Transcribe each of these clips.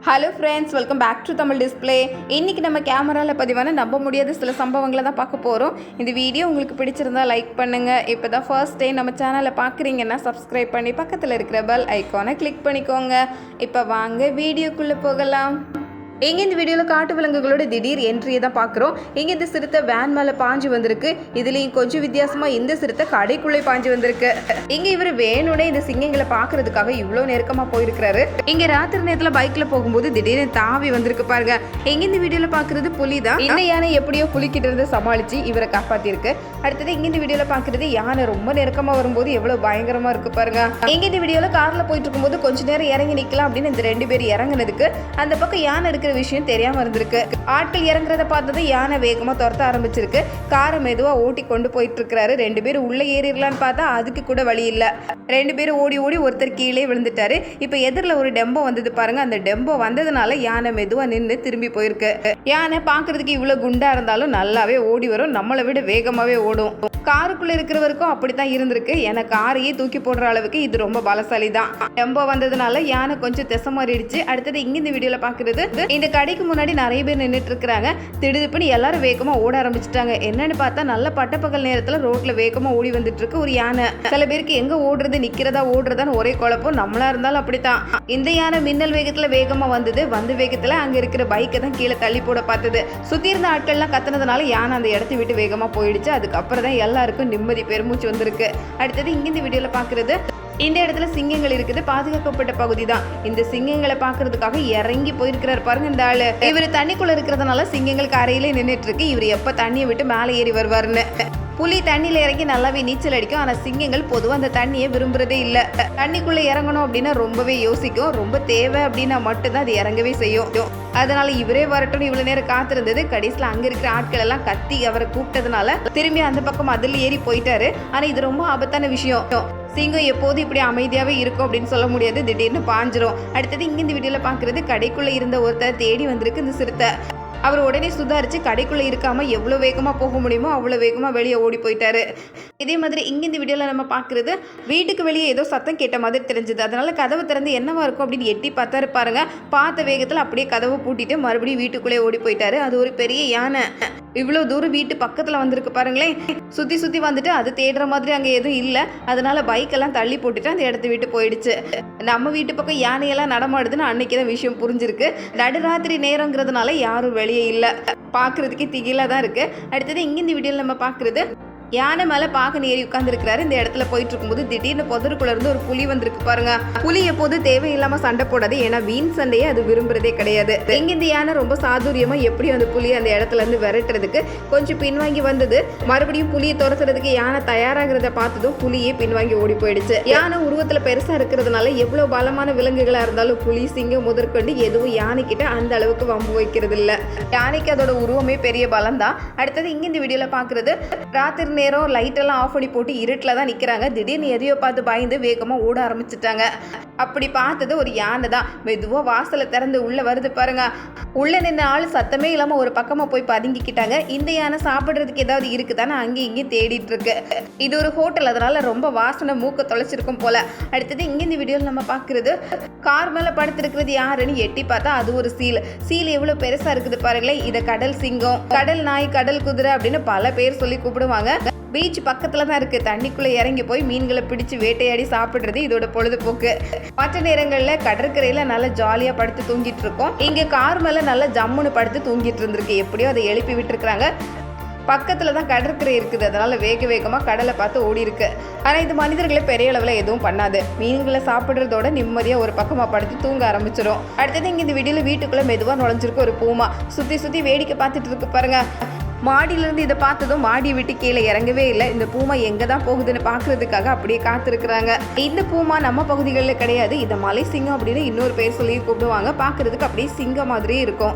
Hello friends, welcome back to Tamil display. இன்றைக்கி நம்ம கேமராவில் பதிவான நம்ப முடியாத சில சம்பவங்களை தான் பார்க்க போகிறோம். இந்த வீடியோ உங்களுக்கு பிடிச்சிருந்தா லைக் பண்ணுங்கள். இப்போ தான் ஃபர்ஸ்ட் டைம் நம்ம சேனலை பார்க்குறீங்கன்னா சப்ஸ்கிரைப் பண்ணி பக்கத்தில் இருக்கிற பெல் ஐக்கானை கிளிக் பண்ணிக்கோங்க. இப்போ வாங்க வீடியோக்குள்ளே போகலாம். இங்கே இந்த வீடியோவில் காட்டு விலங்குகளோட திடீர் என்ட்ரியை தான் பார்க்குறோம். இங்கே இந்த சிறுத்தை வேன் மேலே பாஞ்சு வந்திருக்கு. இதுலேயும் கொஞ்சம் வித்தியாசமாக இந்த சிறுத்தை கடைக்குள்ளே பாஞ்சு வந்திருக்கு. இங்கே இவர் வேணுனே இந்த சிங்கங்களை பார்க்கறதுக்காக இவ்வளோ நெருக்கமாக போயிருக்கிறாரு. இங்கே ராத்திரி நேரத்தில் பைக்கில் போகும்போது திடீர்னு தாவி வந்திருக்கு பாருங்க. இங்கே இந்த வீடியோவில் பார்க்குறது புலி தான். இந்த யானை எப்படியோ புலிக்கிட்ட இருந்து சமாளித்து இவரை காப்பாற்றிருக்கு. அடுத்தது இங்கே இந்த வீடியோவில் பார்க்குறது யானை ரொம்ப நெருக்கமாக வரும்போது எவ்வளோ பயங்கரமாக இருக்கு பாருங்க. இங்கே இந்த வீடியோவில் காரில் போயிட்டு இருக்கும்போது கொஞ்ச நேரம் இறங்கி நிற்கலாம் அப்படின்னு இந்த ரெண்டு பேர் இறங்குனதுக்கு அந்த பக்கம் யானை இருக்கிற விஷயம் தெரியாம இருந்திருக்கு. ஆட்கள் இறங்குறத பார்த்தது யானை வேகமா துரத்த ஆரம்பிச்சிருக்கு. காரை மெதுவா ஓட்டி கொண்டு போயிட்டு இருக்கிறாரு. ரெண்டு பேரும் உள்ள ஏறிடலான்னு பார்த்தா அதுக்கு கூட வழி இல்ல. ரெண்டு பேரும் ஓடி ஓடி ஒருத்தர் கீழே விழுந்துட்டாரு. இப்ப எதிரில் ஒரு டெம்போ வந்தது பாருங்க. அந்த டெம்போ வந்ததுனால யானை மெதுவா நின்று திரும்பி போயிருக்கு. யானை பாக்குறதுக்கு இவ்வளவு குண்டா இருந்தாலும் நல்லாவே ஓடி வரும். நம்மளை விட வேகமாவே ஓடும். காருக்குள்ள இருக்கிறவருக்கும் அப்படித்தான் இருந்திருக்கு. ஏன்னா காரையே தூக்கி போடுற அளவுக்கு இது ரொம்ப பலசாலி தான். டெம்போ வந்ததுனால யானை கொஞ்சம் திசை மாறிடுச்சு. அடுத்தது இங்க இந்த வீடியோல பாக்குறது, இந்த கடைக்கு முன்னாடி நிறைய பேர் நின்றுட்டு இருக்கிறாங்க. திடுதுப்புன்னு எல்லாரும் வேகமா ஓட ஆரம்பிச்சுட்டாங்க. என்னன்னு பார்த்தா நல்ல பட்டப்பகல் நேரத்துல ரோட்ல வேகமா ஓடி வந்துட்டு இருக்கு ஒரு யானை. சில பேருக்கு எங்க ஓடுறது நிக்கிறதா ஓடுறதான்னு ஒரே குழப்பம். நம்மளா இருந்தாலும் அப்படித்தான். இந்த யானை மின்னல் வேகத்துல வேகமா வந்தது. வந்த வேகத்துல அங்க இருக்கிற பைக்கை தான் கீழே தள்ளி போட பார்த்தது. சுத்தி இருந்த ஆட்கள் எல்லாம் கத்துனதுனால யானை அந்த இடத்தை விட்டு வேகமா போயிடுச்சு. அதுக்கப்புறம் தான் எல்லாருக்கும் நிம்மதி பெருமூச்சு வந்திருக்கு. அடுத்தது இங்க இந்த வீடியோல பாக்குறது, இந்த இடத்துல சிங்கங்கள் இருக்குது. பாதுகாக்கப்பட்ட பகுதி தான். இந்த சிங்கங்களை பாக்குறதுக்காக இறங்கி போயிருக்கிறார் பாருங்க இந்த ஆளு. இவர் தண்ணிக்குள்ள இருக்கிறதுனால சிங்கங்கள் கரையிலே நின்றுட்டு இருக்கு. இவர் எப்ப தண்ணியை விட்டு மேலே ஏறி வருவாருன்னு. புலி தண்ணியில இறங்கி நல்லாவே நீச்சல் அடிக்கும். ஆனா சிங்கங்கள் பொதுவாக அந்த தண்ணியை விரும்புறதே இல்லை. தண்ணிக்குள்ள இறங்கணும் அப்படின்னா ரொம்பவே யோசிக்கும். ரொம்ப தேவை அப்படின்னா மட்டும்தான் அது இறங்கவே செய்யும். அதனால இவரே வரட்டும் இவ்வளவு நேரம் காத்திருந்தது. கடைசியில் அங்க இருக்கிற ஆட்கள் எல்லாம் கத்தி அவரை கூப்பிட்டதுனால திரும்பி அந்த பக்கம் அதில் ஏறி போயிட்டாரு. ஆனா இது ரொம்ப ஆபத்தான விஷயம். சிங்கம் எப்போது இப்படி அமைதியாவே இருக்கும் அப்படின்னு சொல்ல முடியாது. திடீர்னு பாஞ்சிரும். அடுத்தது இங்க இந்த வீடியோல பாக்குறது, கடைக்குள்ள இருந்த ஒருத்தர் தேடி வந்திருக்கு இந்த சிறுத்தை. அவர் உடனே சுதாரிச்சு கடைக்குள்ள இருக்காம எவ்வளவு வேகமா போக முடியுமோ அவ்வளவு வேகமா வெளியே ஓடி போயிட்டாரு. இதே மாதிரி இங்க இந்த வீடியோல நம்ம பாக்குறது, வீட்டுக்கு வெளியே ஏதோ சத்தம் கேட்ட மாதிரி தெரிஞ்சது. அதனால கதவு திறந்து என்னவா இருக்கும் அப்படின்னு எட்டி பார்த்தாரு பாருங்க. பார்த்த வேகத்துல அப்படியே கதவை பூட்டிட்டு மறுபடியும் வீட்டுக்குள்ளே ஓடி போயிட்டாரு. அது ஒரு பெரிய யானை. இவ்வளவு தூரம் வீட்டு பக்கத்துல வந்திருக்கு பாருங்களேன். சுத்தி சுத்தி வந்துட்டு அது தேடுற மாதிரி அங்க எதுவும் இல்லை. அதனால பைக்கெல்லாம் தள்ளி போட்டுட்டு அந்த இடத்த விட்டு போயிடுச்சு. நம்ம வீட்டு பக்கம் யானையெல்லாம் நடமாடுதுன்னு அன்னைக்குதான் விஷயம் புரிஞ்சிருக்கு. நடுராத்திரி நேரங்கிறதுனால யாரும் வெளியே இல்லை. பாக்குறதுக்கே திகிலா தான் இருக்கு. அடுத்தது இங்க இந்த வீடியோல நம்ம பாக்குறது, யானை மேல பாகன் ஏறி உட்கார்ந்து இருக்கிறாரு. இந்த இடத்துல போயிட்டு இருக்கும்போது திடீர்னு புதருக்குள்ள இருந்து ஒரு புலி வந்திருக்கு பாருங்க. புலி எப்போது தேவையில்லாம சண்டை போடாது. ஏன்னா வீண் சண்டையே அது விரும்புறதே கிடையாது. எங்க இந்த யானை ரொம்ப சாதுரியமா எப்படி அந்த புலி அந்த இடத்துல இருந்து விரட்டுறதுக்கு கொஞ்சம் பின்வாங்கி வந்தது. மறுபடியும் புலியை துரத்துறதுக்கு யானை தயாராகிறத பார்த்ததும் புலியே பின்வாங்கி ஓடி போயிடுச்சு. யானை உருவத்துல பெருசா இருக்கிறதுனால எவ்வளவு பலமான விலங்குகளா இருந்தாலும் புலி சிங்கம் முதற்கொண்டு எதுவும் யானை கிட்ட அந்த அளவுக்கு வம்பு வைக்கிறது இல்ல. யானைக்கு அதோட உருவமே பெரிய பலம் தான். அடுத்தது இங்க இந்த வீடியோல பாக்குறது, ராத்திரி நேரம் லைட் எல்லாம் ஆஃப் பண்ணி போட்டு இருட்டில் தான் நிற்கிறாங்க. திடீர்னு எதையோ பார்த்து பயந்து வேகமாக ஓட ஆரம்பிச்சுட்டாங்க. அப்படி பார்த்தது ஒரு யானை தான். மெதுவாக வாசலை திறந்து உள்ள வருது பாருங்க. உள்ள நின்ற ஆள் சத்தமே இல்லாமல் ஒரு பக்கமாக போய் பதுங்கிக்கிட்டாங்க. இந்த யானை சாப்பிட்றதுக்கு ஏதாவது இருக்குதானே அங்கேயும் இங்கேயும் தேடிட்டு இருக்கு. இது ஒரு ஹோட்டல், அதனால ரொம்ப வாசனை மூக்க தொலைச்சிருக்கும் போல. அடுத்தது இங்க இந்த வீடியோவில் நம்ம பார்க்கறது, கார் மேலே படுத்திருக்கிறது யாருன்னு எட்டி பார்த்தா அது ஒரு சீல். சீல் எவ்வளோ பெருசா இருக்குது பாருங்களேன். இதை கடல் சிங்கம், கடல் நாய், கடல் குதிரை அப்படின்னு பல பேர் சொல்லி கூப்பிடுவாங்க. பீச் பக்கத்துல தான் இருக்கு. தண்ணிக்குள்ள இறங்கி போய் மீன்களை பிடிச்சு வேட்டையாடி சாப்பிடுறது இதோட பொழுதுபோக்கு. மற்ற நேரங்கள்ல கடற்கரையில நல்லா ஜாலியா படுத்து தூங்கிட்டு இருக்கோம். இங்க கார் மேல நல்லா ஜம்முன்னு படுத்து தூங்கிட்டு இருந்திருக்கு. எப்படியோ அதை எழுப்பி விட்டுருக்காங்க. பக்கத்துல தான் கடற்கரை இருக்குது. அதனால வேக வேகமா கடலை பார்த்து ஓடி இருக்கு. ஆனா இது மனிதர்களை பெரிய அளவுல எதுவும் பண்ணாது. மீன்களை சாப்பிடுறதோட நிம்மதியா ஒரு பக்கமா படுத்து தூங்க ஆரம்பிச்சிடும். அடுத்தது இங்க இந்த வீடியோல வீட்டுக்குள்ள மெதுவா நுழைஞ்சிருக்கு ஒரு பூமா. சுத்தி சுத்தி வேடிக்கை பார்த்துட்டு இருக்கு பாருங்க. மாடியிலிருந்து இதை பார்த்ததும் மாடியை விட்டு கீழே இறங்கவே இல்லை. இந்த பூமா எங்க தான் போகுதுன்னு பாக்குறதுக்காக அப்படியே காத்திருக்கிறாங்க. இந்த பூமா நம்ம பகுதிகளில் கிடையாது. இதை மலை சிங்கம் அப்படின்னு இன்னொரு பேர் சொல்லி கூப்பிடுவாங்க. பாக்குறதுக்கு அப்படியே சிங்கம் மாதிரி இருக்கும்.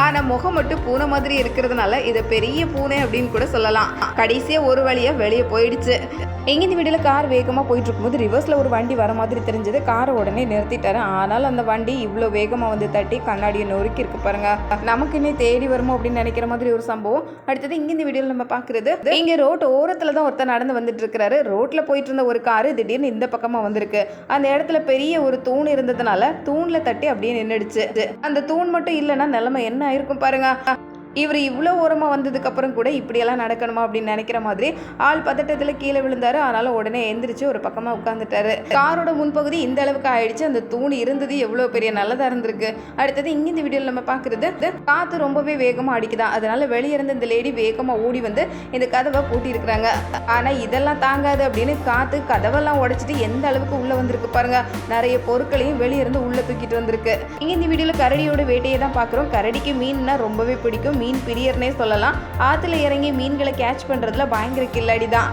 ஆனா முகம் மட்டும் பூனை மாதிரி இருக்கிறதுனால இதை பெரிய பூனை அப்படின்னு கூட சொல்லலாம். கடைசியா ஒரு வழியா வெளியே போயிடுச்சு. எங்க இந்த வீடியோல கார் வேகமா போயிட்டு இருக்கும்போது ரிவர்ஸ்ல ஒரு வண்டி வர மாதிரி தெரிஞ்சது. காரை உடனே நிறுத்திட்டாரு. ஆனால் அந்த வண்டி இவ்வளவு வேகமா வந்து தட்டி கண்ணாடியை நொறுக்கி இருக்கு பாருங்க. நமக்குன்னே தேடி வருமோ அப்படின்னு நினைக்கிற மாதிரி ஒரு சம்பவம். அடுத்தது இங்க இந்த வீடியோல நம்ம பாக்குறது, இங்க ரோட் ஓரத்துல தான் ஒருத்தர் நடந்து வந்துட்டு இருக்காரு. ரோட்ல போயிட்டு இருந்த ஒரு காரு திடீர்னு இந்த பக்கமா வந்திருக்கு. அந்த இடத்துல பெரிய ஒரு தூண் இருந்ததுனால தூண்ல தட்டி அப்படியே நின்னுடுச்சு. அந்த தூண் மட்டும் இல்லைன்னா நிலைமை என்ன ஆயிருக்கும் பாருங்க. இவர் இவ்வளோ ஓரமாக வந்ததுக்கு அப்புறம் கூட இப்படியெல்லாம் நடக்கணுமா அப்படின்னு நினைக்கிற மாதிரி ஆள் பதட்டத்தில் கீழே விழுந்தாரு. ஆனாலும் உடனே எந்திரிச்சு ஒரு பக்கமாக உட்காந்துட்டாரு. காரோட முன்பகுதி இந்த அளவுக்கு ஆயிடுச்சு. அந்த தூண் இருந்தது எவ்வளோ பெரிய நல்லதாக இருந்திருக்கு. அடுத்தது இங்கே இந்த வீடியோவில் நம்ம பார்க்குறது, காற்று ரொம்பவே வேகமாக அடிக்குதான். அதனால வெளியே இருந்து இந்த லேடி வேகமாக ஓடி வந்து இந்த கதவை பூட்டியிருக்கிறாங்க. ஆனால் இதெல்லாம் தாங்காது அப்படின்னு காற்று கதவெல்லாம் உடைச்சிட்டு எந்த அளவுக்கு உள்ளே வந்திருக்கு பாருங்க. நிறைய பொருட்களையும் வெளியே இருந்து உள்ளே தூக்கிட்டு வந்திருக்கு. இங்கே இந்த வீடியோவில் கரடியோட வேட்டையை தான் பார்க்குறோம். கரடிக்கு மீன்னா ரொம்பவே பிடிக்கும். மீன் பிரியர்னே சொல்லலாம். ஆத்துல இறங்கி மீன்களை கேட்ச் பண்றதுல பயங்கர கில்லாடி தான்.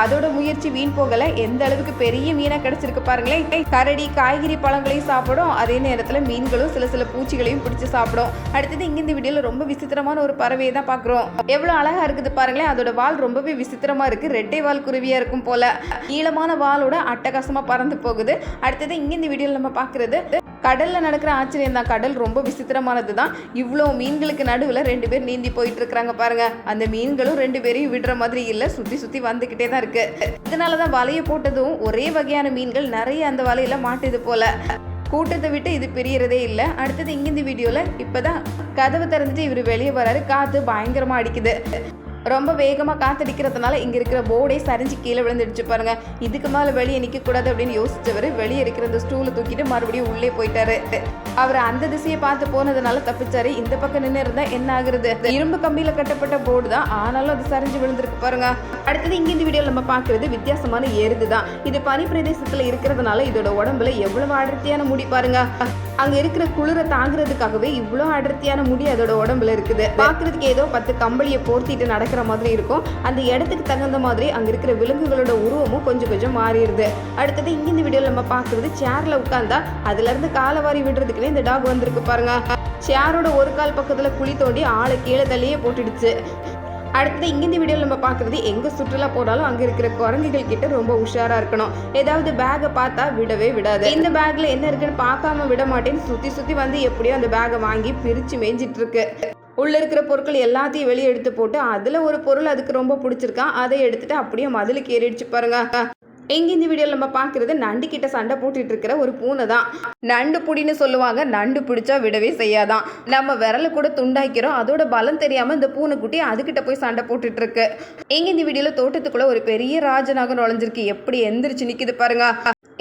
அதோட முயற்சி வீண் போகல. எந்த அளவுக்கு பெரிய மீனா கிடைச்சிருக்கு பாருங்களேன். கரடி காய்கறி பழங்களையும் சாப்பிடும், அதே நேரத்துல மீன்களும் சில பூச்சிகளையும் பிடிச்சு சாப்பிடும். அடுத்தது இங்க இந்த வீடியோல ரொம்ப விசித்திரமான ஒரு பறவையை தான் பாக்குறோம். எவ்வளவு அழகா இருக்குது பாருங்களேன். அதோட வால் ரொம்பவே விசித்திரமா இருக்கு. ரெட்டை வால் குருவியா இருக்கும் போல. நீளமான வாலோட அட்டகாசமா பறந்து போகுது. அடுத்தது இங்க இந்த வீடியோல நம்ம பாக்குறது, கடல்ல நடக்கிற ஆச்சரியம் தான். கடல் ரொம்ப விசித்திரமானது தான். இவ்வளோ மீன்களுக்கு நடுவில் 2 பேர் நீந்தி போயிட்டு இருக்கிறாங்க பாருங்க. அந்த மீன்களும் 2 பேரையும் விடுற மாதிரி இல்லை, சுத்தி வந்துகிட்டே தான் இருக்கு. இதனாலதான் வலையை போட்டதும் ஒரே வகையான மீன்கள் நிறைய அந்த வலையில மாட்டுது போல. கூட்டத்தை விட்டு இது பிரியறதே இல்லை. அடுத்தது இங்க இந்த வீடியோல இப்பதான் கதவு திறந்துட்டு இவர் வெளியே வராரு. காத்து பயங்கரமா அடிக்குது. ரொம்ப வேகமாக காத்தடிக்கிறதுனால இங்கே இருக்கிற போர்டே சரிஞ்சு கீழே விழுந்துடுச்சு பாருங்க. இதுக்கு மேலே வெளியே நிற்கக்கூடாது அப்படின்னு யோசிச்சவர் வெளியே இருக்கிற அந்த ஸ்டூலை தூக்கிட்டு மறுபடியும் உள்ளே போயிட்டாரு. அவர் அந்த திசையை பார்த்து போனதுனால தப்பிச்சாரு. இந்த பக்கம் நின்று இருந்தா என்ன ஆகுறது? இரும்பு கம்பியில கட்டப்பட்ட போர்டு தான், ஆனாலும் அது சரிஞ்சு விழுந்திருக்கு பாருங்க. அடுத்தது இங்க இந்த வீடியோல நம்ம பார்க்கறது வித்தியாசமான எருது தான். இது பனி பிரதேசத்துல இருக்கிறதுனால இதோட உடம்புல எவ்வளவு அடர்த்தியான முடி பாருங்க. அங்க இருக்கிற குளிரை தாங்கிறதுக்காகவே இவ்வளோ அடர்த்தியான முடி அதோட உடம்புல இருக்குது. பாக்குறதுக்கு ஏதோ 10 கம்பளியை போர்த்திட்டு நடக்கிற மாதிரி இருக்கும். அந்த இடத்துக்கு தகுந்த மாதிரி அங்க இருக்கிற விலங்குகளோட உருவமும் கொஞ்சம் மாறிடுது. அடுத்தது இங்க இந்த வீடியோல நம்ம பாக்குறது, சேர்ல உட்கார்ந்தா அதுல இருந்து காலவாரி விடுறதுக்குன்னே இந்த டாக் வந்திருக்கு பாருங்க. சேரோட ஒரு கால் பக்கத்துல குழி தோண்டி ஆளை கீழே தள்ளியே போட்டுடுச்சு. அடுத்தது இங்க இந்த வீடியோவில் நம்ம பார்க்குறது, எங்கே சுற்றுலா போனாலும் அங்கே இருக்கிற குரங்குகள் கிட்ட ரொம்ப உஷாராக இருக்கணும். ஏதாவது பேக்கை பார்த்தா விடவே விடாது. இந்த பேக்கில் என்ன இருக்குன்னு பார்க்காம விட மாட்டேன்னு சுற்றி வந்து எப்படியோ அந்த பேக்கை வாங்கி பிரித்து மேய்ஞ்சிட்டு இருக்கு. உள்ளே இருக்கிற பொருட்கள் எல்லாத்தையும் வெளியே எடுத்து போட்டு அதில் ஒரு பொருள் அதுக்கு ரொம்ப பிடிச்சிருக்கான். அதை எடுத்துட்டு அப்படியே மதிலுக்கு ஏறிடுச்சு பாருங்க. எங்க இந்த வீடியோவில் நம்ம பார்க்குறது, நண்டு கிட்ட சண்டை போட்டுட்டு இருக்கிற ஒரு பூனை தான். நண்டு புடின்னு சொல்லுவாங்க. நண்டு பிடிச்சா விடவே செய்யாதான். நம்ம விரல கூட துண்டாக்கிறோம். அதோட பலம் தெரியாம இந்த பூனைக்குட்டி அதுகிட்ட போய் சண்டை போட்டுட்டு இருக்கு. எங்க இந்த வீடியோல தோட்டத்துக்குள்ள ஒரு பெரிய ராஜநாகம் நுழைஞ்சிருக்கு. எப்படி எந்திரிச்சு நிக்குது பாருங்க.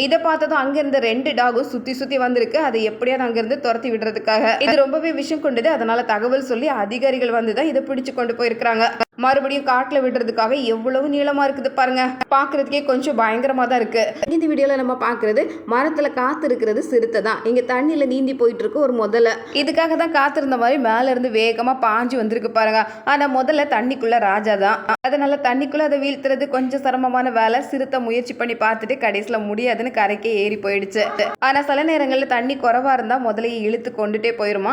இதை பார்த்ததும் அங்கிருந்த 2 டாகும் சுத்தி வந்திருக்கு. அதை எப்படியாவது அங்கிருந்து துரத்தி விடுறதுக்காக. இது ரொம்பவே விஷம் கொண்டது. அதனால தகவல் சொல்லி அதிகாரிகள் வந்துதான் இதை பிடிச்சு கொண்டு போயிருக்கிறாங்க. மறுபடியும் காட்டுல விடுறதுக்காக எவ்வளவு நீளமா இருக்குது பாருங்க. பாக்குறதுக்கே கொஞ்சம் பயங்கரமா தான் இருக்கு. இந்த வீடியோல நம்ம பாக்குறது, மரத்துல காத்து இருக்கிறது சிறுத்தை தான். இங்க தண்ணியில நீந்தி போயிட்டு இருக்கு ஒரு முதல்ல. இதுக்காக தான் காத்திருந்த மாதிரி மேல இருந்து வேகமா பாஞ்சு வந்திருக்கு பாருங்க. ஆனா முதல்ல தண்ணிக்குள்ள ராஜா தான். அதனால தண்ணிக்குள்ள அதை வீழ்த்துறது கொஞ்சம் சிரமமான வேலை. சிறுத்தை முயற்சி பண்ணி பார்த்துட்டு கடைசியில முடியாதுன்னு கரைக்கே ஏறி போயிடுச்சு. ஆனா சில நேரங்கள்ல தண்ணி குறைவா இருந்தா முதலையை இழுத்து கொண்டுட்டே போயிருமா.